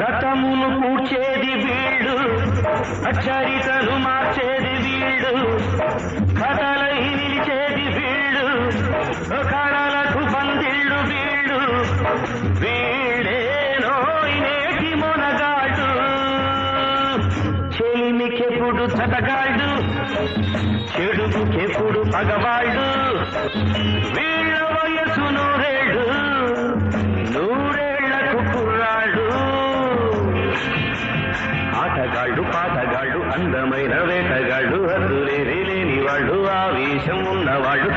గతమును కూర్చేది వీళ్ళు, చరితను మార్చేది వీళ్ళు, కథలై నిలిచేది వీళ్ళు, కళలకు పందిళ్ళు వీళ్ళు. వీళ్ళేనో నేటి మొనగాళ్ళు, చెలిమికెప్పుడు చటగాళ్ళు, చెడుపుకెప్పుడు పగవాళ్ళు. వీళ్ళ వయసు నూరేళ్ళు, నూరేళ్లకు కుర్రాళ్ళు. ఆటగాళ్ళు పాటగాళ్ళు, అందమైన వేటగాళ్ళు, హద్దులేని లేని వాళ్ళు, ఆవేశం ఉన్నవాళ్ళు.